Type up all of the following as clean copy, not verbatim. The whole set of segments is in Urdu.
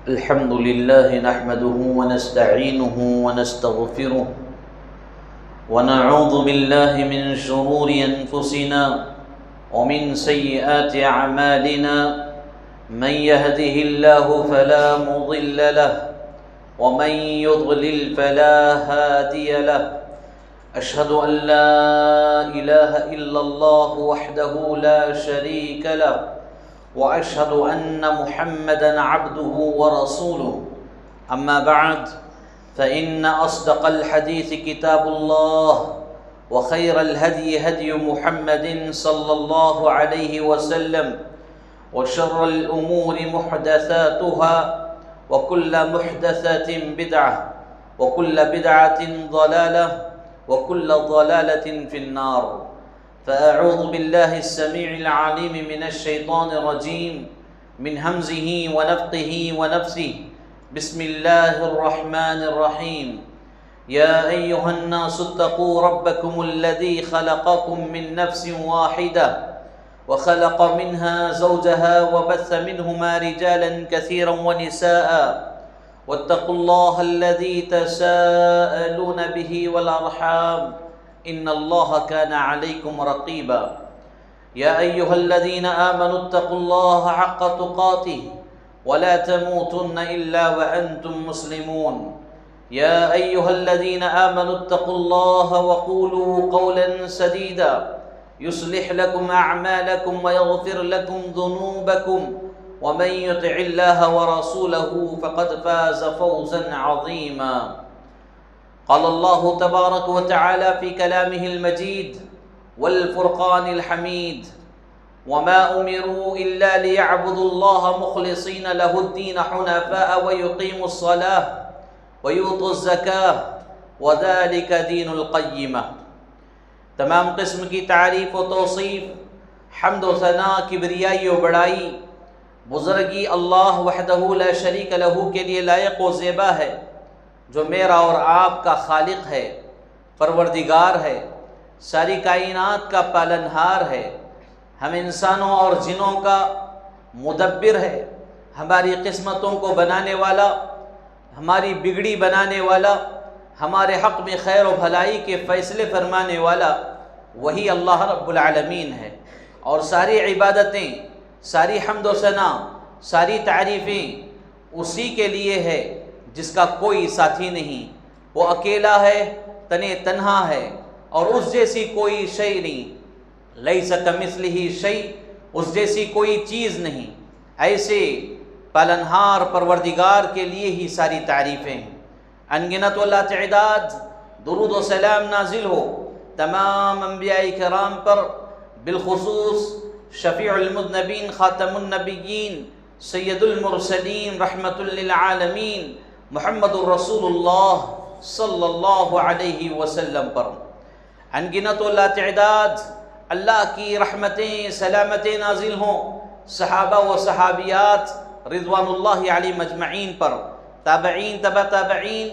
الحمد لله نحمده ونستعينه ونستغفره ونعوذ بالله من شرور أنفسنا ومن سيئات أعمالنا. من يهده الله فلا مضل له ومن يضلل فلا هادي له. أشهد أن لا إله إلا الله وحده لا شريك له وأشهد أن محمدًا عبده ورسوله. أما بعد فإن أصدق الحديث كتاب الله وخير الهدي هدي محمد صلى الله عليه وسلم وشر الأمور محدثاتها وكل محدثة بدعة وكل بدعة ضلالة وكل ضلالة في النار. فأعوذ بالله السميع العليم من الشيطان الرجيم من همزه ونفخه ونفثه. بسم الله الرحمن الرحيم. يا أيها الناس اتقوا ربكم الذي خلقكم من نفس واحدة وخلق منها زوجها وبث منهما رجالا كثيرا ونساء واتقوا الله الذي تساءلون به والأرحام إن الله كان عليكم رقيبا. يا أيها الذين آمنوا اتقوا الله حق تقاته ولا تموتن إلا وأنتم مسلمون. يا أيها الذين آمنوا اتقوا الله وقولوا قولا سديدا يصلح لكم أعمالكم ويغفر لكم ذنوبكم ومن يطع الله ورسوله فقد فاز فوزا عظيما. قال الله تبارك وتعالى في كلامه المجيد والفرقان الحميد: وما أمروا إلا ليعبدوا الله مخلصين له الدين حنفاء ويقيموا الصلاة ويؤتوا الزكاة وذلك دين القيمة. تمام قسم کی تعریف و توصیف، حمد و ثنا، کبریائی و بڑائی بزرگی اللہ وحدہ لا شریک لہ کے لیے لائق و زیبا ہے، جو میرا اور آپ کا خالق ہے، پروردگار ہے، ساری کائنات کا پالنہار ہے، ہم انسانوں اور جنوں کا مدبر ہے، ہماری قسمتوں کو بنانے والا، ہماری بگڑی بنانے والا، ہمارے حق میں خیر و بھلائی کے فیصلے فرمانے والا وہی اللہ رب العالمین ہے. اور ساری عبادتیں، ساری حمد و ثنا، ساری تعریفیں اسی کے لیے ہے جس کا کوئی ساتھی نہیں. وہ اکیلا ہے، تنے تنہا ہے، اور اس جیسی کوئی شے نہیں. لیس کمثلہ شیء، اس جیسی کوئی چیز نہیں. ایسے پالنہار پروردگار کے لیے ہی ساری تعریفیں ہیں. انگنت و لا تعداد درود و سلام نازل ہو تمام انبیاء کرام پر، بالخصوص شفیع المذنبین، خاتم النبیین، سید المرسلین، رحمت للعالمین، محمد الرسول اللہ صلی اللہ علیہ وسلم پر. انگنت و لا تعداد اللہ کی رحمتیں، سلامتیں نازل ہوں صحابہ و صحابیات رضوان اللہ علیہم اجمعین پر، تابعین، تبع تابعین،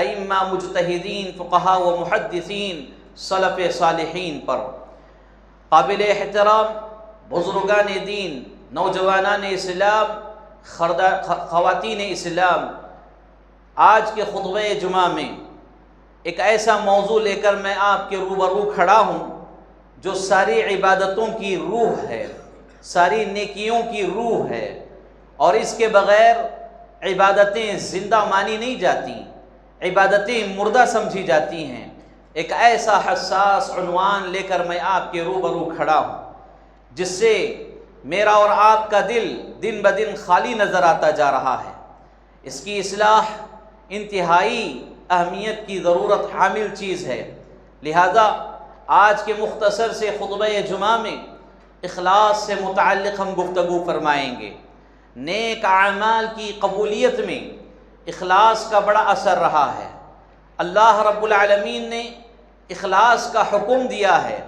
ائمہ، مجتہدین، فقہاء و محدثین، سلف صالحین پر. قابل احترام بزرگان دین، نوجوانان اسلام، خواتین اسلام، آج کے خطبہ جمعہ میں ایک ایسا موضوع لے کر میں آپ کے روبرو کھڑا ہوں جو ساری عبادتوں کی روح ہے، ساری نیکیوں کی روح ہے، اور اس کے بغیر عبادتیں زندہ مانی نہیں جاتی، عبادتیں مردہ سمجھی جاتی ہیں. ایک ایسا حساس عنوان لے کر میں آپ کے روبرو کھڑا ہوں جس سے میرا اور آپ کا دل دن بدن خالی نظر آتا جا رہا ہے. اس کی اصلاح انتہائی اہمیت کی ضرورت حامل چیز ہے. لہذا آج کے مختصر سے خطبہ جمعہ میں اخلاص سے متعلق ہم گفتگو فرمائیں گے. نیک اعمال کی قبولیت میں اخلاص کا بڑا اثر رہا ہے. اللہ رب العالمین نے اخلاص کا حکم دیا ہے.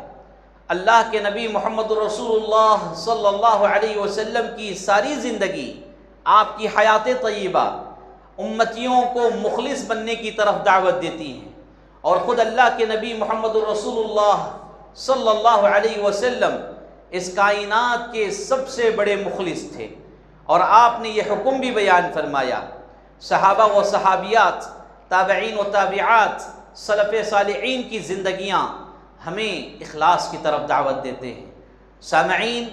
اللہ کے نبی محمد رسول اللہ صلی اللہ علیہ وسلم کی ساری زندگی، آپ کی حیات طیبہ امتیوں کو مخلص بننے کی طرف دعوت دیتی ہیں، اور خود اللہ کے نبی محمد رسول اللہ صلی اللہ علیہ وسلم اس کائنات کے سب سے بڑے مخلص تھے، اور آپ نے یہ حکم بھی بیان فرمایا۔ صحابہ و صحابیات، تابعین و تابعات، سلف صالحین کی زندگیاں ہمیں اخلاص کی طرف دعوت دیتے ہیں۔ سامعین،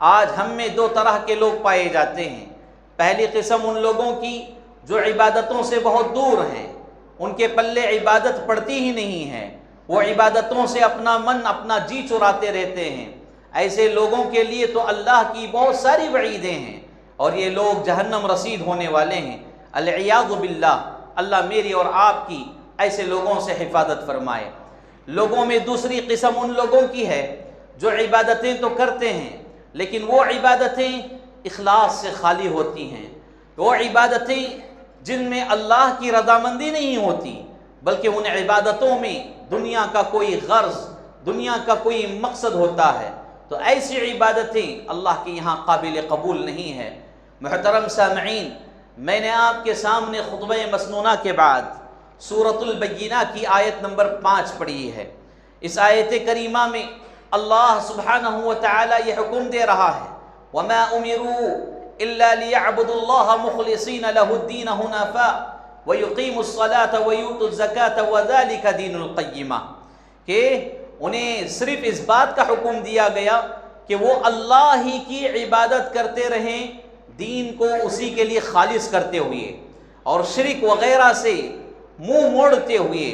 آج ہم میں دو طرح کے لوگ پائے جاتے ہیں۔ پہلی قسم ان لوگوں کی جو عبادتوں سے بہت دور ہیں، ان کے پلے عبادت پڑتی ہی نہیں ہے، وہ عبادتوں سے اپنا من اپنا جی چراتے رہتے ہیں۔ ایسے لوگوں کے لیے تو اللہ کی بہت ساری وعیدیں ہیں اور یہ لوگ جہنم رسید ہونے والے ہیں، العیاذ باللہ۔ اللہ میری اور آپ کی ایسے لوگوں سے حفاظت فرمائے۔ لوگوں میں دوسری قسم ان لوگوں کی ہے جو عبادتیں تو کرتے ہیں لیکن وہ عبادتیں اخلاص سے خالی ہوتی ہیں، وہ عبادتیں جن میں اللہ کی رضامندی نہیں ہوتی، بلکہ ان عبادتوں میں دنیا کا کوئی غرض، دنیا کا کوئی مقصد ہوتا ہے، تو ایسی عبادتیں اللہ کے یہاں قابل قبول نہیں ہے۔ محترم سامعین، میں نے آپ کے سامنے خطبہ مسنونہ کے بعد سورۃ البینہ کی آیت نمبر 5 پڑھی ہے۔ اس آیت کریمہ میں اللہ سبحانہ و تعالی یہ حکم دے رہا ہے، وَمَا أُمِرُوا إِلَّا لِيَعْبُدُوا اللَّهَ مُخْلِصِينَ لَهُ الدِّينَ حُنَفَاءَ وَيُقِيمُوا الصَّلَاةَ وَيُؤْتُوا الزَّكَاةَ وَذَلِكَ دِينُ الْقَيِّمَةِ، کہ انہیں صرف اس بات کا حکم دیا گیا کہ وہ اللہ ہی کی عبادت کرتے رہیں، دین کو اسی کے لیے خالص کرتے ہوئے اور شرک وغیرہ سے منہ موڑتے ہوئے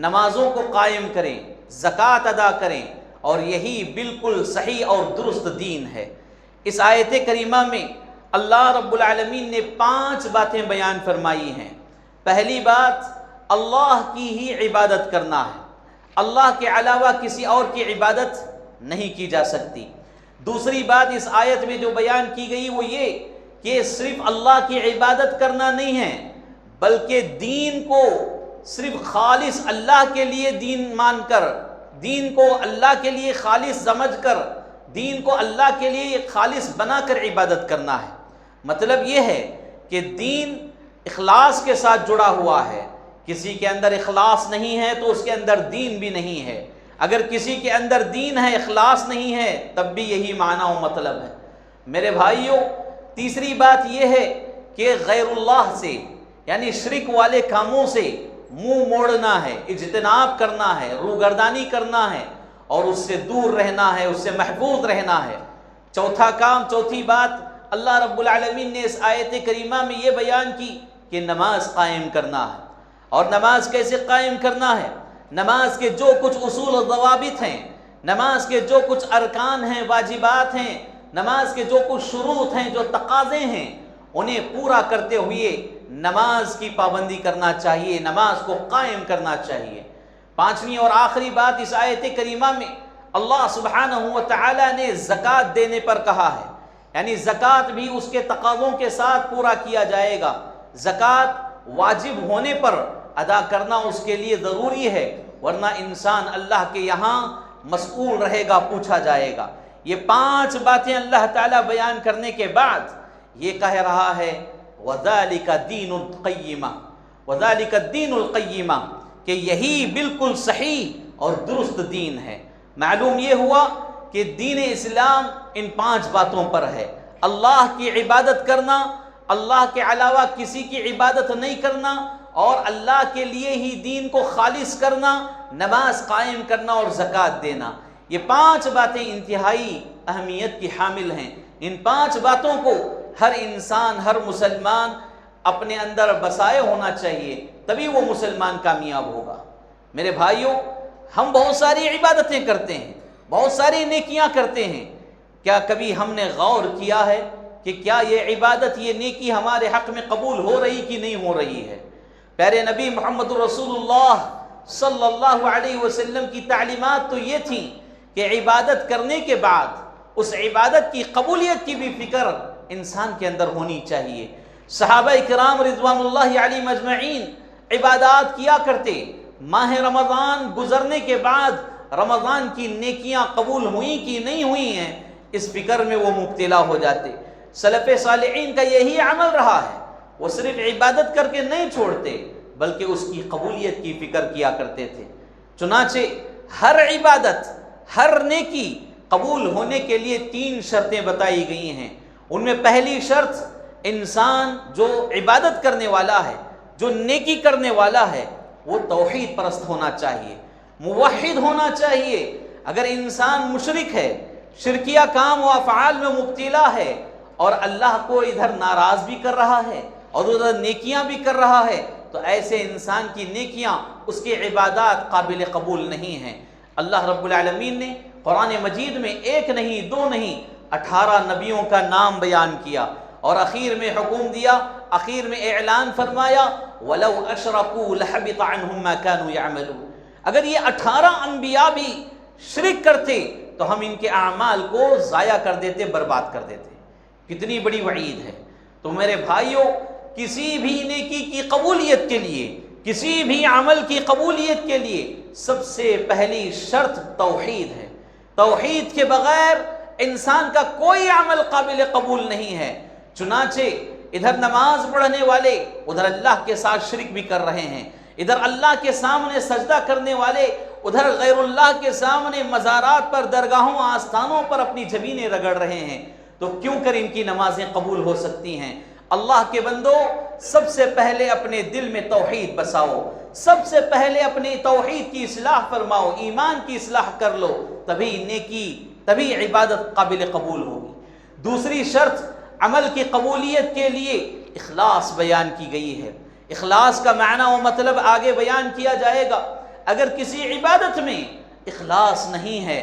نمازوں کو قائم کریں، زکوٰۃ ادا کریں، اور یہی بالکل صحیح اور درست دین ہے۔ اس آیت کریمہ میں اللہ رب العالمین نے 5 باتیں بیان فرمائی ہیں۔ پہلی بات، اللہ کی ہی عبادت کرنا ہے، اللہ کے علاوہ کسی اور کی عبادت نہیں کی جا سکتی۔ دوسری بات اس آیت میں جو بیان کی گئی وہ یہ کہ صرف اللہ کی عبادت کرنا نہیں ہے، بلکہ دین کو صرف خالص اللہ کے لیے دین مان کر، دین کو اللہ کے لیے خالص سمجھ کر، دین کو اللہ کے لیے خالص بنا کر عبادت کرنا ہے۔ مطلب یہ ہے کہ دین اخلاص کے ساتھ جڑا ہوا ہے۔ کسی کے اندر اخلاص نہیں ہے تو اس کے اندر دین بھی نہیں ہے، اگر کسی کے اندر دین ہے اخلاص نہیں ہے تب بھی یہی معنی و مطلب ہے۔ میرے بھائیوں، تیسری بات یہ ہے کہ غیر اللہ سے یعنی شرک والے کاموں سے منہ موڑنا ہے، اجتناب کرنا ہے، روگردانی کرنا ہے اور اس سے دور رہنا ہے، اس سے محفوظ رہنا ہے۔ چوتھا کام، چوتھی بات اللہ رب العالمین نے اس آیت کریمہ میں یہ بیان کی کہ نماز قائم کرنا ہے۔ اور نماز کیسے قائم کرنا ہے؟ نماز کے جو کچھ اصول و ضوابط ہیں، نماز کے جو کچھ ارکان ہیں، واجبات ہیں، نماز کے جو کچھ شروط ہیں، جو تقاضے ہیں، انہیں پورا کرتے ہوئے نماز کی پابندی کرنا چاہیے، نماز کو قائم کرنا چاہیے۔ پانچویں اور آخری بات اس آیت کریمہ میں اللہ سبحانہ و تعالی نے زکوٰۃ دینے پر کہا ہے، یعنی زکوٰۃ بھی اس کے تقاضوں کے ساتھ پورا کیا جائے گا۔ زکوٰۃ واجب ہونے پر ادا کرنا اس کے لیے ضروری ہے، ورنہ انسان اللہ کے یہاں مسئول رہے گا، پوچھا جائے گا۔ یہ 5 باتیں اللہ تعالیٰ بیان کرنے کے بعد یہ کہہ رہا ہے وَذَلِكَ دِينُ الْقَيِّمَةِ، وَذَلِكَ الدِّينُ الْقَيِّمَةِ، کہ یہی بالکل صحیح اور درست دین ہے۔ معلوم یہ ہوا کہ دین اسلام ان 5 باتوں پر ہے۔ اللہ کی عبادت کرنا، اللہ کے علاوہ کسی کی عبادت نہیں کرنا، اور اللہ کے لیے ہی دین کو خالص کرنا، نماز قائم کرنا اور زکوٰۃ دینا۔ یہ 5 باتیں انتہائی اہمیت کی حامل ہیں۔ ان 5 باتوں کو ہر انسان، ہر مسلمان اپنے اندر بسائے ہونا چاہیے، تبھی وہ مسلمان کامیاب ہوگا۔ میرے بھائیوں، ہم بہت ساری عبادتیں کرتے ہیں، بہت ساری نیکیاں کرتے ہیں، کیا کبھی ہم نے غور کیا ہے کہ کیا یہ عبادت، یہ نیکی ہمارے حق میں قبول ہو رہی کہ نہیں ہو رہی ہے؟ پیارے نبی محمد رسول اللہ صلی اللہ علیہ وسلم کی تعلیمات تو یہ تھیں کہ عبادت کرنے کے بعد اس عبادت کی قبولیت کی بھی فکر انسان کے اندر ہونی چاہیے۔ صحابہ کرام رضوان اللہ علیہم اجمعین عبادات کیا کرتے، ماہ رمضان گزرنے کے بعد رمضان کی نیکیاں قبول ہوئیں کہ نہیں ہوئی ہیں اس فکر میں وہ مبتلا ہو جاتے۔ سلف صالحین کا یہی عمل رہا ہے، وہ صرف عبادت کر کے نہیں چھوڑتے بلکہ اس کی قبولیت کی فکر کیا کرتے تھے۔ چنانچہ ہر عبادت، ہر نیکی قبول ہونے کے لیے 3 شرطیں بتائی گئی ہیں۔ ان میں پہلی شرط انسان جو عبادت کرنے والا ہے، جو نیکی کرنے والا ہے، وہ توحید پرست ہونا چاہیے، موحد ہونا چاہیے۔ اگر انسان مشرک ہے، شرکیہ کام و افعال میں مبتلا ہے اور اللہ کو ادھر ناراض بھی کر رہا ہے اور ادھر نیکیاں بھی کر رہا ہے، تو ایسے انسان کی نیکیاں، اس کی عبادات قابل قبول نہیں ہیں۔ اللہ رب العالمین نے قرآن مجید میں ایک نہیں، دو نہیں، 18 نبیوں کا نام بیان کیا اور اخیر میں حکم دیا، اخیر میں اعلان فرمایا وَلَوْ أَشْرَكُوا لَحَبِطَ عَنْهُمْ مَا كَانُوا يَعْمَلُونَ۔ اگر یہ 18 انبیاء بھی شرک کرتے تو ہم ان کے اعمال کو ضائع کر دیتے، برباد کر دیتے۔ کتنی بڑی وعید ہے۔ تو میرے بھائیوں، کسی بھی نیکی کی قبولیت کے لیے، کسی بھی عمل کی قبولیت کے لیے سب سے پہلی شرط توحید ہے۔ توحید کے بغیر انسان کا کوئی عمل قابل قبول نہیں ہے۔ چنانچہ ادھر نماز پڑھنے والے ادھر اللہ کے ساتھ شرک بھی کر رہے ہیں، ادھر اللہ کے سامنے سجدہ کرنے والے ادھر غیر اللہ کے سامنے مزارات پر، درگاہوں، آستانوں پر اپنی جبینیں رگڑ رہے ہیں۔ تو کیوں کر ان کی نمازیں قبول ہو سکتی ہیں؟ اللہ کے بندو، سب سے پہلے اپنے دل میں توحید بساؤ، سب سے پہلے اپنی توحید کی اصلاح فرماؤ، ایمان کی اصلاح کر لو، تبھی نیکی، تبھی عبادت قابل قبول ہوگی۔ دوسری شرط عمل کی قبولیت کے لیے اخلاص بیان کی گئی ہے۔ اخلاص کا معنی و مطلب آگے بیان کیا جائے گا۔ اگر کسی عبادت میں اخلاص نہیں ہے،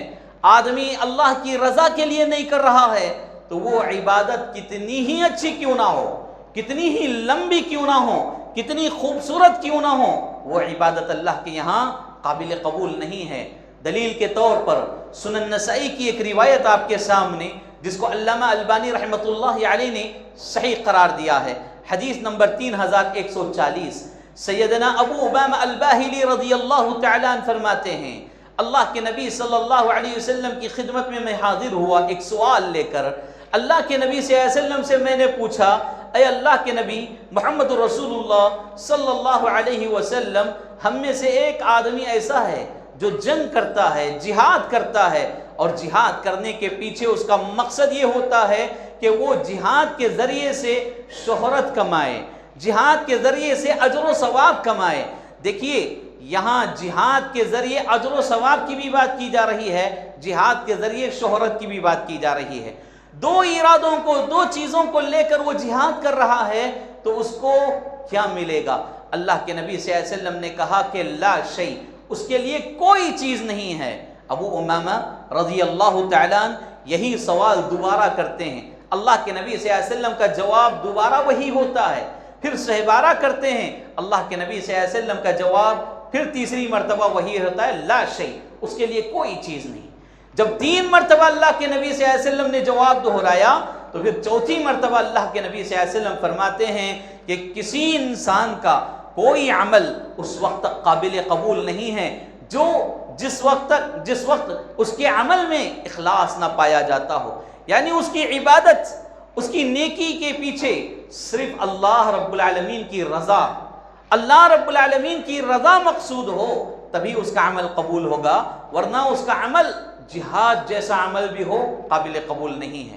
آدمی اللہ کی رضا کے لیے نہیں کر رہا ہے، تو وہ عبادت کتنی ہی اچھی کیوں نہ ہو، کتنی ہی لمبی کیوں نہ ہو، کتنی خوبصورت کیوں نہ ہو، وہ عبادت اللہ کے یہاں قابل قبول نہیں ہے۔ دلیل کے طور پر سنن نسائی کی ایک روایت آپ کے سامنے، جس کو علامہ البانی رحمۃ اللہ علیہ نے صحیح قرار دیا ہے، حدیث نمبر 3140۔ سیدنا ابو امامہ الباہلی رضی اللہ تعالیٰ عنہ فرماتے ہیں، اللہ کے نبی صلی اللہ علیہ وسلم کی خدمت میں حاضر ہوا ایک سوال لے کر۔ اللہ کے نبی صلی اللہ علیہ وسلم سے میں نے پوچھا، اے اللہ کے نبی محمد رسول اللہ صلی اللہ علیہ وسلم، ہم میں سے ایک آدمی ایسا ہے جو جنگ کرتا ہے، جہاد کرتا ہے، اور جہاد کرنے کے پیچھے اس کا مقصد یہ ہوتا ہے کہ وہ جہاد کے ذریعے سے شہرت کمائے، جہاد کے ذریعے سے اجر و ثواب کمائے۔ دیکھیے، یہاں جہاد کے ذریعے اجر و ثواب کی بھی بات کی جا رہی ہے، جہاد کے ذریعے شہرت کی بھی بات کی جا رہی ہے۔ دو ارادوں کو، دو چیزوں کو لے کر وہ جہاد کر رہا ہے، تو اس کو کیا ملے گا؟ اللہ کے نبی صلی اللہ علیہ وسلم نے کہا کہ لا شیء، اس کے لیے کوئی چیز نہیں ہے۔ ابو امامہ رضی اللہ تعالیٰ عنہ یہی سوال دوبارہ کرتے ہیں، اللہ کے نبی صلی اللہ علیہ وسلم کا جواب دوبارہ وہی ہوتا ہے، پھر سہبارہ کرتے ہیں، اللہ کے نبی صلی اللہ علیہ وسلم کا جواب پھر تیسری مرتبہ وہی ہوتا ہے، لا شیء، اس کے لیے کوئی چیز نہیں۔ جب 3 مرتبہ اللہ کے نبی صلی اللہ علیہ وسلم نے جواب دہرایا، تو پھر چوتھی مرتبہ اللہ کے نبی صلی اللہ علیہ وسلم فرماتے ہیں کہ کسی انسان کا کوئی عمل اس وقت تک قابل قبول نہیں ہے جس وقت اس کے عمل میں اخلاص نہ پایا جاتا ہو، یعنی اس کی عبادت، اس کی نیکی کے پیچھے صرف اللہ رب العالمین کی رضا، اللہ رب العالمین کی رضا مقصود ہو، تبھی اس کا عمل قبول ہوگا، ورنہ اس کا عمل جہاد جیسا عمل بھی ہو قابل قبول نہیں ہے۔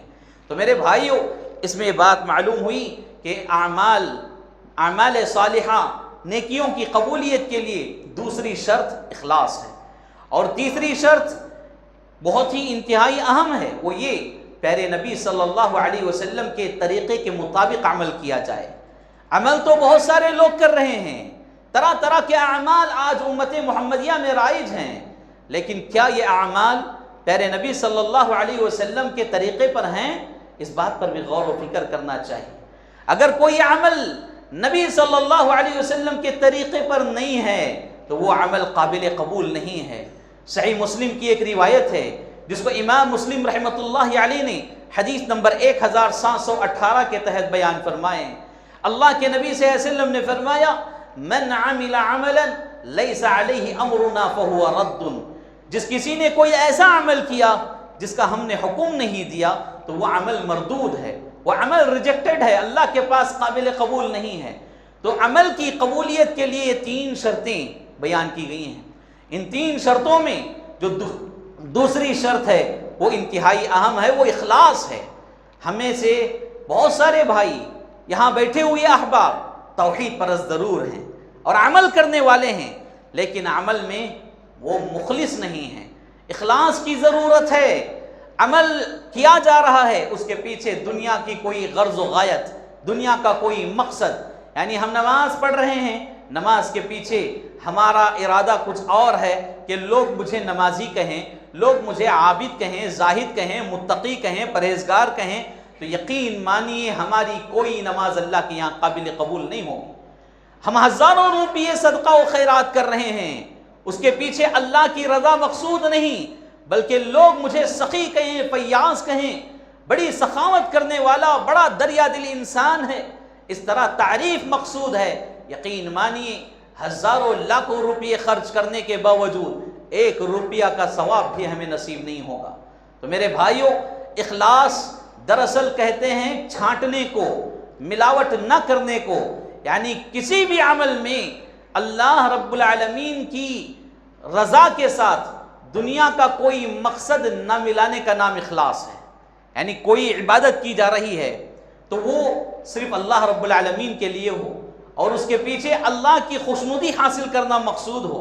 تو میرے بھائیوں، اس میں بات معلوم ہوئی کہ اعمال صالحہ، نیکیوں کی قبولیت کے لیے دوسری شرط اخلاص ہے، اور تیسری شرط بہت ہی انتہائی اہم ہے، وہ یہ پیارے نبی صلی اللہ علیہ وسلم کے طریقے کے مطابق عمل کیا جائے۔ عمل تو بہت سارے لوگ کر رہے ہیں، طرح طرح کے اعمال آج امت محمدیہ میں رائج ہیں، لیکن کیا یہ اعمال پیارے نبی صلی اللہ علیہ وسلم کے طریقے پر ہیں؟ اس بات پر بھی غور و فکر کرنا چاہیے۔ اگر کوئی عمل نبی صلی اللہ علیہ وسلم کے طریقے پر نہیں ہے تو وہ عمل قابل قبول نہیں ہے۔ صحیح مسلم کی ایک روایت ہے جس کو امام مسلم رحمۃ اللہ علیہ نے حدیث نمبر 1718 کے تحت بیان فرمائے۔ اللہ کے نبی صلی اللہ علیہ وسلم نے فرمایا، من عمل عملا لیس علیہ امرنا فہو رد، جس کسی نے کوئی ایسا عمل کیا جس کا ہم نے حکم نہیں دیا تو وہ عمل مردود ہے، وہ عمل ریجیکٹڈ ہے، اللہ کے پاس قابل قبول نہیں ہے۔ تو عمل کی قبولیت کے لیے یہ 3 شرطیں بیان کی گئی ہیں۔ ان 3 شرطوں میں جو دوسری شرط ہے وہ انتہائی اہم ہے، وہ اخلاص ہے۔ ہمیں سے بہت سارے بھائی یہاں بیٹھے ہوئے احباب توحید پرست ضرور ہیں اور عمل کرنے والے ہیں، لیکن عمل میں وہ مخلص نہیں ہیں۔ اخلاص کی ضرورت ہے۔ عمل کیا جا رہا ہے، اس کے پیچھے دنیا کی کوئی غرض و غایت، دنیا کا کوئی مقصد، یعنی ہم نماز پڑھ رہے ہیں، نماز کے پیچھے ہمارا ارادہ کچھ اور ہے کہ لوگ مجھے نمازی کہیں، لوگ مجھے عابد کہیں، زاہد کہیں، متقی کہیں، پرہیزگار کہیں، تو یقین مانیے ہماری کوئی نماز اللہ کے یہاں قابل قبول نہیں ہوگی۔ ہم ہزاروں روپیے صدقہ و خیرات کر رہے ہیں، اس کے پیچھے اللہ کی رضا مقصود نہیں، بلکہ لوگ مجھے سخی کہیں، فیاض کہیں، بڑی سخاوت کرنے والا، بڑا دریا دل انسان ہے، اس طرح تعریف مقصود ہے۔ یقین مانیے ہزاروں لاکھوں روپیے خرچ کرنے کے باوجود ایک روپیہ کا ثواب بھی ہمیں نصیب نہیں ہوگا۔ تو میرے بھائیوں، اخلاص دراصل کہتے ہیں چھانٹنے کو، ملاوٹ نہ کرنے کو، یعنی کسی بھی عمل میں اللہ رب العالمین کی رضا کے ساتھ دنیا کا کوئی مقصد نہ ملانے کا نام اخلاص ہے۔ یعنی کوئی عبادت کی جا رہی ہے تو وہ صرف اللہ رب العالمین کے لیے ہو اور اس کے پیچھے اللہ کی خوشنودی حاصل کرنا مقصود ہو،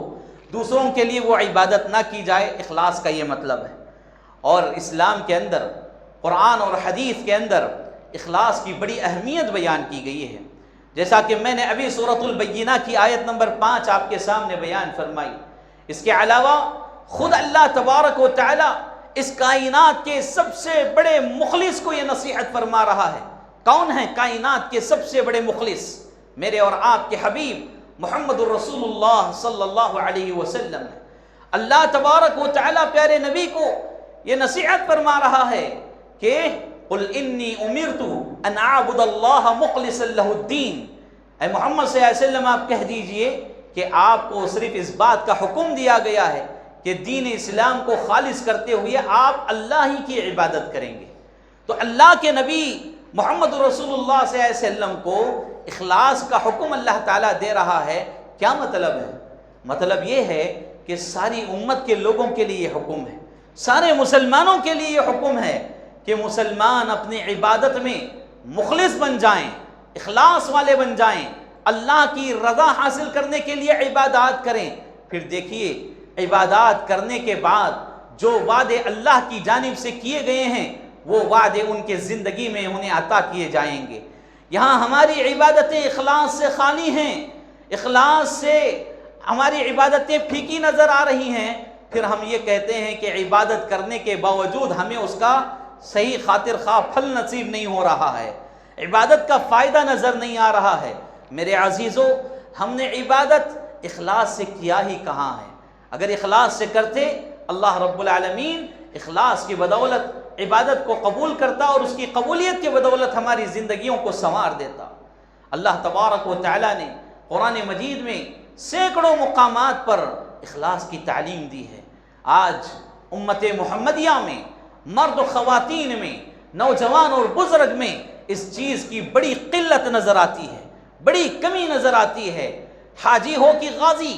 دوسروں کے لیے وہ عبادت نہ کی جائے، اخلاص کا یہ مطلب ہے۔ اور اسلام کے اندر، قرآن اور حدیث کے اندر اخلاص کی بڑی اہمیت بیان کی گئی ہے، جیسا کہ میں نے ابھی سورۃ البینہ کی آیت نمبر 5 آپ کے سامنے بیان فرمائی۔ اس کے علاوہ خود اللہ تبارک و تعالی اس کائنات کے سب سے بڑے مخلص کو یہ نصیحت فرما رہا ہے۔ کون ہیں کائنات کے سب سے بڑے مخلص؟ میرے اور آپ کے حبیب محمد الرسول اللہ صلی اللہ علیہ وسلم۔ اللہ تبارک و تعالی پیارے نبی کو یہ نصیحت فرما رہا ہے کہ قل انی امرت ان اعبد اللہ مخلصا لہ الدین۔ اے محمد صلی اللہ علیہ وسلم آپ کہہ دیجئے کہ آپ کو صرف اس بات کا حکم دیا گیا ہے کہ دین اسلام کو خالص کرتے ہوئے آپ اللہ ہی کی عبادت کریں گے۔ تو اللہ کے نبی محمد رسول اللہ صلی اللہ علیہ وسلم کو اخلاص کا حکم اللہ تعالیٰ دے رہا ہے۔ کیا مطلب ہے؟ مطلب یہ ہے کہ ساری امت کے لوگوں کے لیے یہ حکم ہے، سارے مسلمانوں کے لیے یہ حکم ہے کہ مسلمان اپنی عبادت میں مخلص بن جائیں، اخلاص والے بن جائیں، اللہ کی رضا حاصل کرنے کے لیے عبادات کریں۔ پھر دیکھیے عبادات کرنے کے بعد جو وعدے اللہ کی جانب سے کیے گئے ہیں وہ وعدے ان کے زندگی میں انہیں عطا کیے جائیں گے۔ یہاں ہماری عبادتیں اخلاص سے خالی ہیں، اخلاص سے ہماری عبادتیں پھیکی نظر آ رہی ہیں، پھر ہم یہ کہتے ہیں کہ عبادت کرنے کے باوجود ہمیں اس کا صحیح خاطر خواہ پھل نصیب نہیں ہو رہا ہے، عبادت کا فائدہ نظر نہیں آ رہا ہے۔ میرے عزیزو، ہم نے عبادت اخلاص سے کیا ہی کہاں ہے؟ اگر اخلاص سے کرتے، اللہ رب العالمین اخلاص کی بدولت عبادت کو قبول کرتا اور اس کی قبولیت کی بدولت ہماری زندگیوں کو سنوار دیتا۔ اللہ تبارک و تعالیٰ نے قرآن مجید میں سینکڑوں مقامات پر اخلاص کی تعلیم دی ہے۔ آج امت محمدیہ میں، مرد و خواتین میں، نوجوان اور بزرگ میں اس چیز کی بڑی قلت نظر آتی ہے، بڑی کمی نظر آتی ہے۔ حاجی ہو کہ غازی،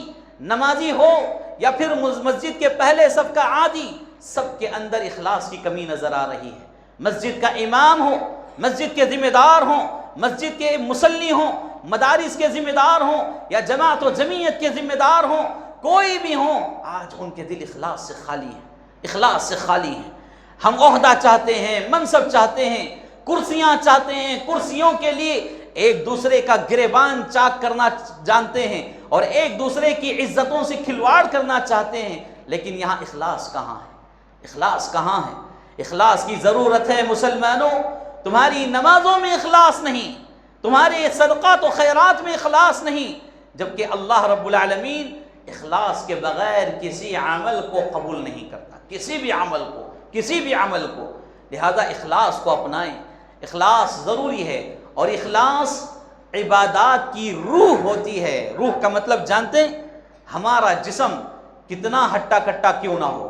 نمازی ہو یا پھر مسجد کے پہلے صف کا عادی، سب کے اندر اخلاص کی کمی نظر آ رہی ہے۔ مسجد کا امام ہو، مسجد کے ذمہ دار ہوں، مسجد کے مصلی ہوں، مدارس کے ذمہ دار ہوں یا جماعت و جمعیت کے ذمہ دار ہوں، کوئی بھی ہوں، آج ان کے دل اخلاص سے خالی ہیں، اخلاص سے خالی ہیں۔ ہم عہدہ چاہتے ہیں، منصب چاہتے ہیں، کرسیاں چاہتے ہیں، کرسیوں کے لیے ایک دوسرے کا گریبان چاک کرنا جانتے ہیں اور ایک دوسرے کی عزتوں سے کھلواڑ کرنا چاہتے ہیں، لیکن یہاں اخلاص کہاں ہے؟ اخلاص کہاں ہے؟ اخلاص کی ضرورت ہے مسلمانوں۔ تمہاری نمازوں میں اخلاص نہیں، تمہارے صدقات و خیرات میں اخلاص نہیں، جبکہ اللہ رب العالمین اخلاص کے بغیر کسی عمل کو قبول نہیں کرتا، کسی بھی عمل کو، کسی بھی عمل کو۔ لہذا اخلاص کو اپنائیں، اخلاص ضروری ہے، اور اخلاص عبادات کی روح ہوتی ہے۔ روح کا مطلب جانتے ہیں؟ ہمارا جسم کتنا ہٹا کٹا کیوں نہ ہو،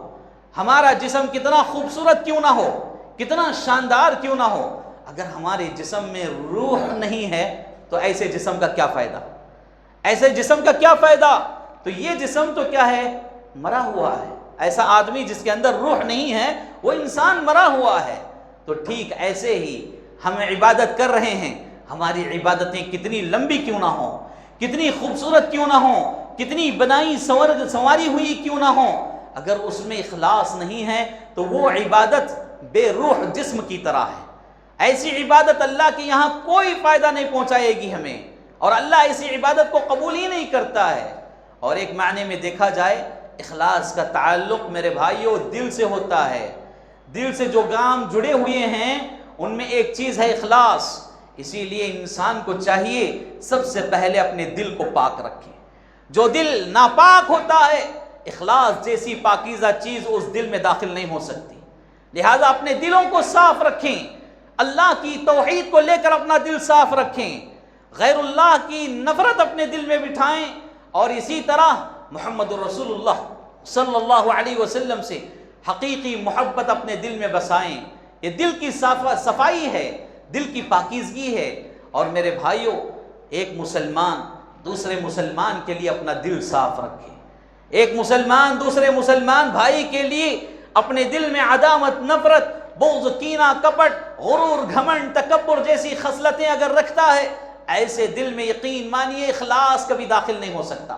ہمارا جسم کتنا خوبصورت کیوں نہ ہو، کتنا شاندار کیوں نہ ہو، اگر ہمارے جسم میں روح نہیں ہے تو ایسے جسم کا کیا فائدہ؟ ایسے جسم کا کیا فائدہ؟ تو یہ جسم تو کیا ہے؟ مرا ہوا ہے۔ ایسا آدمی جس کے اندر روح نہیں ہے وہ انسان مرا ہوا ہے۔ تو تو ٹھیک ایسے ہی ہم عبادت کر رہے ہیں، ہماری عبادتیں کتنی لمبی کیوں نہ ہوں، کتنی خوبصورت کیوں نہ ہوں، کتنی بنائی سنواری ہوئی کیوں نہ ہوں، اگر اس میں اخلاص نہیں ہے تو وہ عبادت بے روح جسم کی طرح ہے۔ ایسی عبادت اللہ کے یہاں کوئی فائدہ نہیں پہنچائے گی ہمیں، اور اللہ ایسی عبادت کو قبول ہی نہیں کرتا ہے۔ اور ایک معنی میں دیکھا جائے، اخلاص کا تعلق میرے بھائیوں دل سے ہوتا ہے۔ دل سے جو کام جڑے ہوئے ہیں ان میں ایک چیز ہے اخلاص۔ اسی لیے انسان کو چاہیے سب سے پہلے اپنے دل کو پاک رکھے۔ جو دل ناپاک ہوتا ہے، اخلاص جیسی پاکیزہ چیز اس دل میں داخل نہیں ہو سکتی۔ لہذا اپنے دلوں کو صاف رکھیں، اللہ کی توحید کو لے کر اپنا دل صاف رکھیں، غیر اللہ کی نفرت اپنے دل میں بٹھائیں، اور اسی طرح محمد رسول اللہ صلی اللہ علیہ وسلم سے حقیقی محبت اپنے دل میں بسائیں۔ یہ دل کی صفائی ہے، دل کی پاکیزگی ہے۔ اور میرے بھائیوں، ایک مسلمان دوسرے مسلمان کے لیے اپنا دل صاف رکھے۔ ایک مسلمان دوسرے مسلمان بھائی کے لیے اپنے دل میں عداوت، نفرت، بغض، کینہ، کپٹ، غرور، گھمنڈ، تکبر جیسی خصلتیں اگر رکھتا ہے، ایسے دل میں یقین مانیے اخلاص کبھی داخل نہیں ہو سکتا،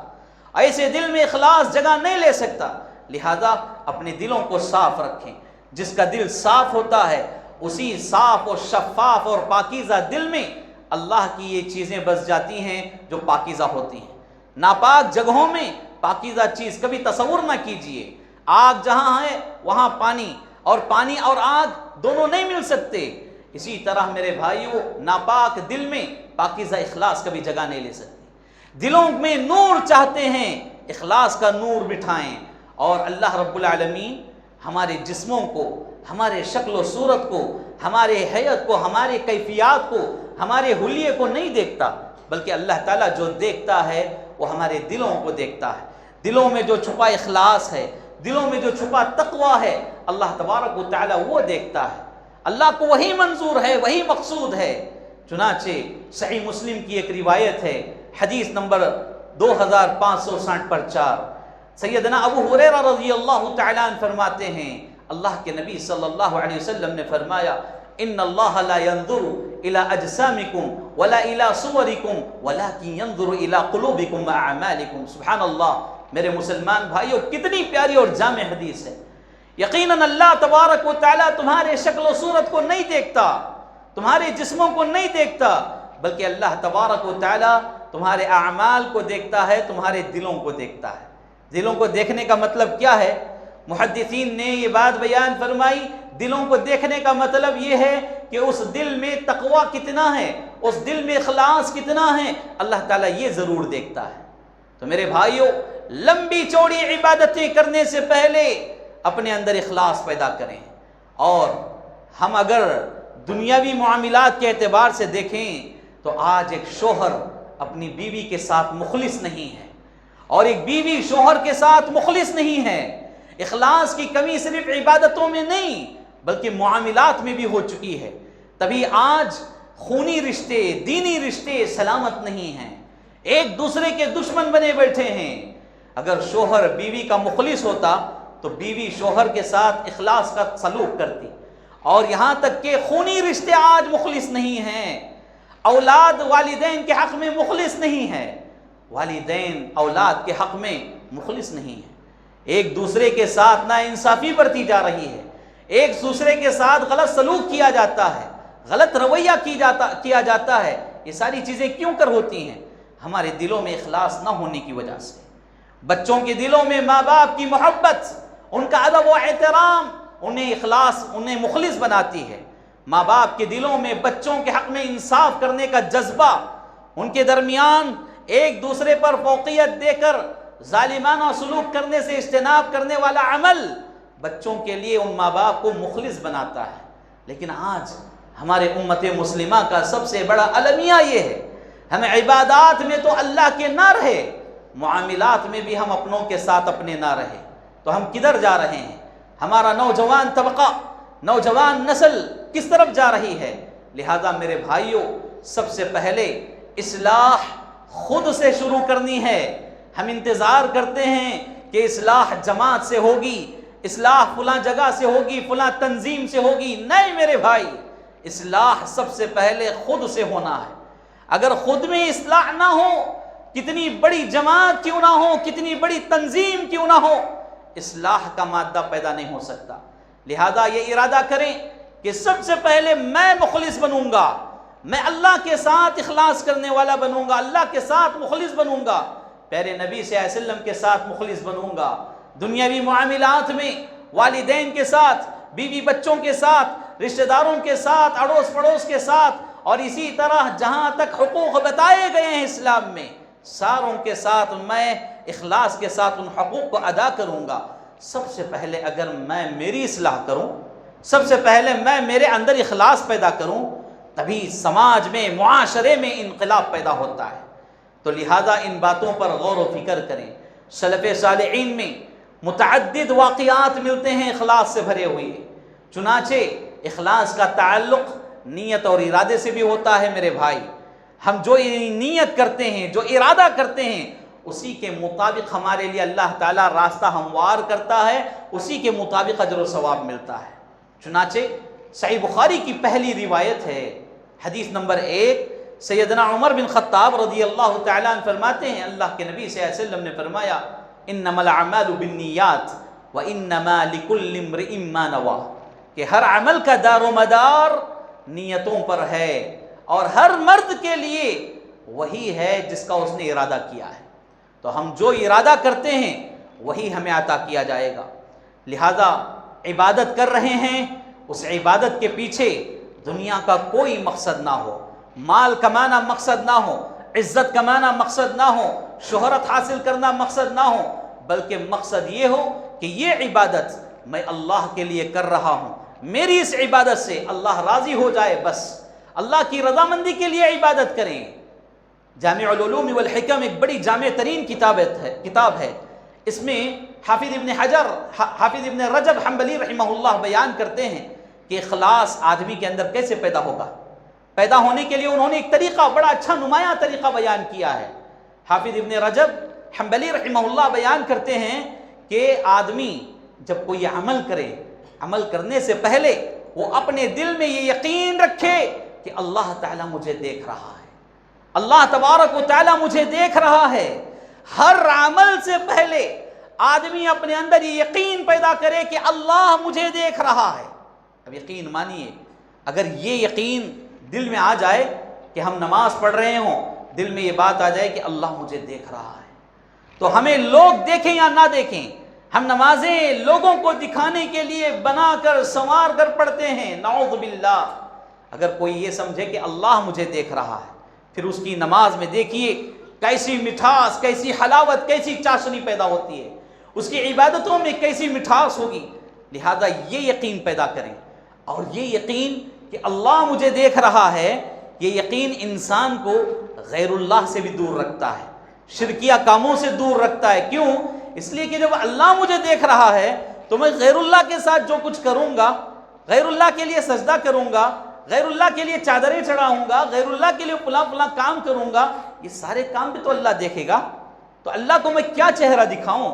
ایسے دل میں اخلاص جگہ نہیں لے سکتا۔ لہذا اپنے دلوں کو صاف رکھیں۔ جس کا دل صاف ہوتا ہے، اسی صاف اور شفاف اور پاکیزہ دل میں اللہ کی یہ چیزیں بس جاتی ہیں جو پاکیزہ ہوتی ہیں۔ ناپاک جگہوں میں پاکیزہ چیز کبھی تصور نہ کیجئے۔ آگ جہاں ہے وہاں پانی اور آگ دونوں نہیں مل سکتے۔ اسی طرح میرے بھائیوں، ناپاک دل میں پاکیزہ اخلاص کبھی جگہ نہیں لے سکتی۔ دلوں میں نور چاہتے ہیں، اخلاص کا نور بٹھائیں، اور اللہ رب العالمین ہمارے جسموں کو، ہمارے شکل و صورت کو، ہمارے حیت کو، ہمارے کیفیات کو، ہمارے حلیے کو نہیں دیکھتا، بلکہ اللہ تعالیٰ جو دیکھتا ہے وہ ہمارے دلوں کو دیکھتا ہے۔ دلوں میں جو چھپا اخلاص ہے، دلوں میں جو چھپا تقویٰ ہے، اللہ تبارک و تعالیٰ وہ دیکھتا ہے۔ اللہ کو وہی منظور ہے، وہی مقصود ہے۔ چنانچہ صحیح مسلم کی ایک روایت ہے، حدیث نمبر 2564 سیدنا ابو ہریرہ رضی اللہ تعالیٰ عنہ فرماتے ہیں، اللہ کے نبی صلی اللہ علیہ وسلم نے فرمایا، ان اللہ لا ينظر الى اجسامکم ولا الى صورکم ولكن ينظر الى قلوبکم واعمالکم۔ سبحان اللہ، میرے مسلمان بھائیوں، کتنی پیاری اور جامع حدیث ہے۔ یقیناً اللہ تبارک و تعالیٰ تمہارے شکل و صورت کو نہیں دیکھتا، تمہارے جسموں کو نہیں دیکھتا، بلکہ اللہ تبارک و تعالیٰ تمہارے اعمال کو دیکھتا ہے، تمہارے دلوں کو دیکھتا ہے۔ دلوں کو دیکھنے کا مطلب کیا ہے؟ محدثین نے یہ بات بیان فرمائی، دلوں کو دیکھنے کا مطلب یہ ہے کہ اس دل میں تقویٰ کتنا ہے، اس دل میں اخلاص کتنا ہے، اللہ تعالیٰ یہ ضرور دیکھتا ہے۔ تو میرے بھائیوں، لمبی چوڑی عبادتیں کرنے سے پہلے اپنے اندر اخلاص پیدا کریں۔ اور ہم اگر دنیاوی معاملات کے اعتبار سے دیکھیں تو آج ایک شوہر اپنی بیوی کے ساتھ مخلص نہیں ہے، اور ایک بیوی شوہر کے ساتھ مخلص نہیں ہے۔ اخلاص کی کمی صرف عبادتوں میں نہیں بلکہ معاملات میں بھی ہو چکی ہے۔ تبھی آج خونی رشتے، دینی رشتے سلامت نہیں ہیں، ایک دوسرے کے دشمن بنے بیٹھے ہیں۔ اگر شوہر بیوی کا مخلص ہوتا تو بیوی شوہر کے ساتھ اخلاص کا سلوک کرتی، اور یہاں تک کہ خونی رشتے آج مخلص نہیں ہیں۔ اولاد والدین کے حق میں مخلص نہیں ہے، والدین اولاد کے حق میں مخلص نہیں ہے۔ ایک دوسرے کے ساتھ ناانصافی برتی جا رہی ہے، ایک دوسرے کے ساتھ غلط سلوک کیا جاتا ہے، غلط رویہ کیا جاتا ہے۔ یہ ساری چیزیں کیوں کر ہوتی ہیں؟ ہمارے دلوں میں اخلاص نہ ہونے کی وجہ سے۔ بچوں کے دلوں میں ماں باپ کی محبت، ان کا ادب و احترام انہیں مخلص بناتی ہے۔ ماں باپ کے دلوں میں بچوں کے حق میں انصاف کرنے کا جذبہ، ان کے درمیان ایک دوسرے پر فوقیت دے کر ظالمانہ سلوک کرنے سے اجتناب کرنے والا عمل بچوں کے لیے ان ماں باپ کو مخلص بناتا ہے۔ لیکن آج ہمارے امت مسلمہ کا سب سے بڑا المیہ یہ ہے، ہم عبادات میں تو اللہ کے نہ رہے، معاملات میں بھی ہم اپنوں کے ساتھ اپنے نہ رہے، تو ہم کدھر جا رہے ہیں؟ ہمارا نوجوان طبقہ، نوجوان نسل کس طرف جا رہی ہے؟ لہذا میرے بھائیوں، سب سے پہلے اصلاح خود سے شروع کرنی ہے۔ ہم انتظار کرتے ہیں کہ اصلاح جماعت سے ہوگی، اصلاح فلاں جگہ سے ہوگی، فلاں تنظیم سے ہوگی، نہیں میرے بھائی، اصلاح سب سے پہلے خود سے ہونا ہے۔ اگر خود میں اصلاح نہ ہو، کتنی بڑی جماعت کیوں نہ ہو، کتنی بڑی تنظیم کیوں نہ ہو، اصلاح کا مادہ پیدا نہیں ہو سکتا۔ لہذا یہ ارادہ کریں کہ سب سے پہلے میں مخلص بنوں گا، میں اللہ کے ساتھ اخلاص کرنے والا بنوں گا، اللہ کے ساتھ مخلص بنوں گا، پیارے نبی صلی اللہ علیہ وسلم کے ساتھ مخلص بنوں گا، دنیاوی معاملات میں والدین کے ساتھ، بیوی بچوں کے ساتھ، رشتہ داروں کے ساتھ، اڑوس پڑوس کے ساتھ، اور اسی طرح جہاں تک حقوق بتائے گئے ہیں اسلام میں، ساروں کے ساتھ میں اخلاص کے ساتھ ان حقوق کو ادا کروں گا۔ سب سے پہلے اگر میں میری اصلاح کروں، سب سے پہلے میں میرے اندر اخلاص پیدا کروں، تبھی سماج میں، معاشرے میں انقلاب پیدا ہوتا ہے۔ تو لہذا ان باتوں پر غور و فکر کریں۔ سلف صالحین میں متعدد واقعات ملتے ہیں اخلاص سے بھرے ہوئے، چنانچہ اخلاص کا تعلق نیت اور ارادے سے بھی ہوتا ہے میرے بھائی۔ ہم جو نیت کرتے ہیں، جو ارادہ کرتے ہیں، اسی کے مطابق ہمارے لیے اللہ تعالیٰ راستہ ہموار کرتا ہے، اسی کے مطابق اجر و ثواب ملتا ہے۔ چنانچہ صحیح بخاری کی پہلی روایت ہے، حدیث نمبر 1، سیدنا عمر بن خطاب رضی اللہ تعالیٰ عنہ فرماتے ہیں، اللہ کے نبی صلی اللہ علیہ وسلم نے فرمایا، انما الاعمال بالنیات وانما لکل امرئ ما نوی، کہ ہر عمل کا دار و مدار نیتوں پر ہے، اور ہر مرد کے لیے وہی ہے جس کا اس نے ارادہ کیا ہے۔ تو ہم جو ارادہ کرتے ہیں وہی ہمیں عطا کیا جائے گا۔ لہذا عبادت کر رہے ہیں، اس عبادت کے پیچھے دنیا کا کوئی مقصد نہ ہو، مال کمانا مقصد نہ ہو، عزت کمانا مقصد نہ ہو، شہرت حاصل کرنا مقصد نہ ہو، بلکہ مقصد یہ ہو کہ یہ عبادت میں اللہ کے لیے کر رہا ہوں، میری اس عبادت سے اللہ راضی ہو جائے، بس اللہ کی رضامندی کے لیے عبادت کریں۔ جامع العلوم والحکم ایک بڑی جامع ترین کتاب ہے، اس میں حافظ ابن رجب حنبلی رحمہ اللہ بیان کرتے ہیں کہ اخلاص آدمی کے اندر کیسے پیدا ہوگا۔ پیدا ہونے کے لیے انہوں نے ایک طریقہ، بڑا اچھا نمایاں طریقہ بیان کیا ہے۔ حافظ ابن رجب حنبلی رحمہ اللہ بیان کرتے ہیں کہ آدمی جب کوئی عمل کرے، عمل کرنے سے پہلے وہ اپنے دل میں یہ یقین رکھے کہ اللہ تعالیٰ مجھے دیکھ رہا ہے، اللہ تبارک و تعالیٰ مجھے دیکھ رہا ہے۔ ہر عمل سے پہلے آدمی اپنے اندر یہ یقین پیدا کرے کہ اللہ مجھے دیکھ رہا ہے۔ اب یقین مانیے، اگر یہ یقین دل میں آ جائے کہ ہم نماز پڑھ رہے ہوں، دل میں یہ بات آ جائے کہ اللہ مجھے دیکھ رہا ہے، تو ہمیں لوگ دیکھیں یا نہ دیکھیں، ہم نمازیں لوگوں کو دکھانے کے لیے بنا کر سنوار کر پڑھتے ہیں، نعوذ باللہ۔ اگر کوئی یہ سمجھے کہ اللہ مجھے دیکھ رہا ہے، پھر اس کی نماز میں دیکھیے کیسی مٹھاس، کیسی حلاوت، کیسی چاشنی پیدا ہوتی ہے، اس کی عبادتوں میں کیسی مٹھاس ہوگی۔ لہذا یہ یقین پیدا کریں، اور یہ یقین کہ اللہ مجھے دیکھ رہا ہے، یہ یقین انسان کو غیر اللہ سے بھی دور رکھتا ہے، شرکیہ کاموں سے دور رکھتا ہے۔ کیوں؟ اس لیے کہ جب اللہ مجھے دیکھ رہا ہے تو میں غیر اللہ کے ساتھ جو کچھ کروں گا، غیر اللہ کے لیے سجدہ کروں گا، غیر اللہ کے لیے چادریں چڑھاؤں گا، غیر اللہ کے لیے فلاں فلاں کام کروں گا، یہ سارے کام بھی تو اللہ دیکھے گا، تو اللہ کو میں کیا چہرہ دکھاؤں؟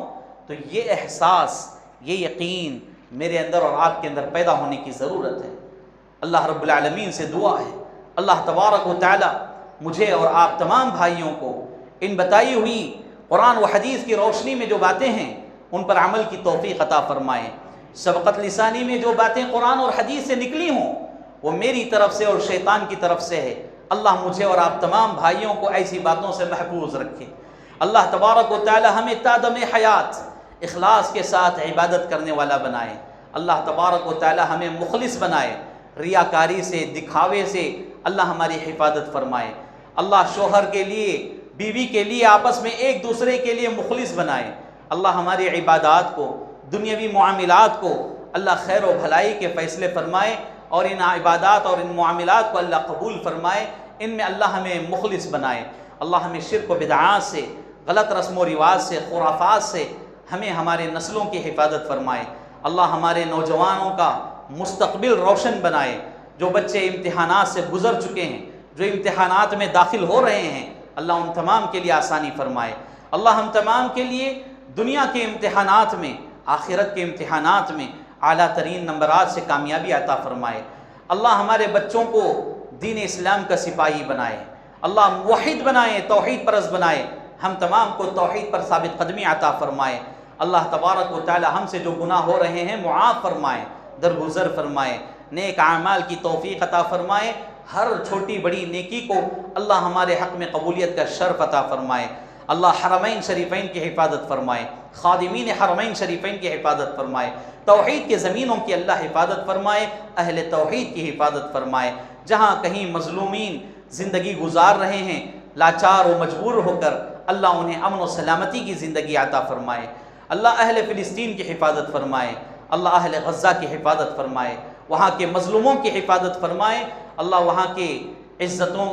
تو یہ احساس، یہ یقین میرے اندر اور آپ کے اندر پیدا ہونے کی ضرورت ہے۔ اللہ رب العالمین سے دعا ہے، اللہ تبارک و تعالی مجھے اور آپ تمام بھائیوں کو ان بتائی ہوئی قرآن و حدیث کی روشنی میں جو باتیں ہیں ان پر عمل کی توفیق عطا فرمائے۔ سبقت لسانی میں جو باتیں قرآن اور حدیث سے نکلی ہوں وہ میری طرف سے اور شیطان کی طرف سے ہے، اللہ مجھے اور آپ تمام بھائیوں کو ایسی باتوں سے محفوظ رکھے۔ اللہ تبارک و تعالی ہمیں تا دم حیات اخلاص کے ساتھ عبادت کرنے والا بنائے۔ اللہ تبارک و تعالی ہمیں مخلص بنائے، ریاکاری سے، دکھاوے سے اللہ ہماری حفاظت فرمائے۔ اللہ شوہر کے لیے، بیوی کے لیے آپس میں ایک دوسرے کے لیے مخلص بنائے۔ اللہ ہماری عبادات کو، دنیاوی معاملات کو اللہ خیر و بھلائی کے فیصلے فرمائے، اور ان عبادات اور ان معاملات کو اللہ قبول فرمائے، ان میں اللہ ہمیں مخلص بنائے۔ اللہ ہمیں شرک و بدعات سے، غلط رسم و رواج سے، خرافات سے ہمیں ہمارے نسلوں کی حفاظت فرمائے۔ اللہ ہمارے نوجوانوں کا مستقبل روشن بنائے۔ جو بچے امتحانات سے گزر چکے ہیں، جو امتحانات میں داخل ہو رہے ہیں، اللہ ان تمام کے لیے آسانی فرمائے۔ اللہ ہم تمام کے لیے دنیا کے امتحانات میں، آخرت کے امتحانات میں اعلیٰ ترین نمبرات سے کامیابی عطا فرمائے۔ اللہ ہمارے بچوں کو دین اسلام کا سپاہی بنائے، اللہ موحد بنائے، توحید پرست بنائے، ہم تمام کو توحید پر ثابت قدمی عطا فرمائے۔ اللہ تبارک و تعالی ہم سے جو گناہ ہو رہے ہیں معاف فرمائے، درگزر فرمائے، نیک اعمال کی توفیق عطا فرمائے۔ ہر چھوٹی بڑی نیکی کو اللہ ہمارے حق میں قبولیت کا شرف عطا فرمائے۔ اللہ حرمین شریفین کی حفاظت فرمائے، خادمین حرمین شریفین کی حفاظت فرمائے، توحید کے زمینوں کی اللہ حفاظت فرمائے، اہل توحید کی حفاظت فرمائے۔ جہاں کہیں مظلومین زندگی گزار رہے ہیں لاچار و مجبور ہو کر، اللہ انہیں امن و سلامتی کی زندگی عطا فرمائے۔ اللہ اہل فلسطین کی حفاظت فرمائے، اللہ اہل غزہ کی حفاظت فرمائے، وہاں کے مظلوموں کی حفاظت فرمائے۔ اللہ وہاں کے عزتوں،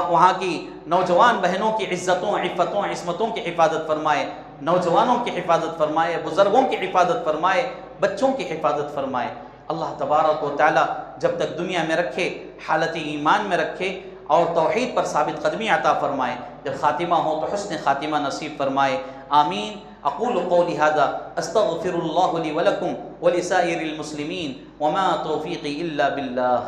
وہاں کی نوجوان بہنوں کی عزتوں، عفتوں، عصمتوں کی حفاظت فرمائے، نوجوانوں کی حفاظت فرمائے، بزرگوں کی حفاظت فرمائے، بچوں کی حفاظت فرمائے۔ اللہ تبارک و تعالی جب تک دنیا میں رکھے حالت ایمان میں رکھے اور توحید پر ثابت قدمی عطا فرمائے، جب خاتمہ ہو تو حسن خاتمہ نصیب فرمائے۔ آمین۔ اقول قولی ھذا استغفر اللہ لی ولکم ولسائر المسلمین وما توفیقی الا باللہ۔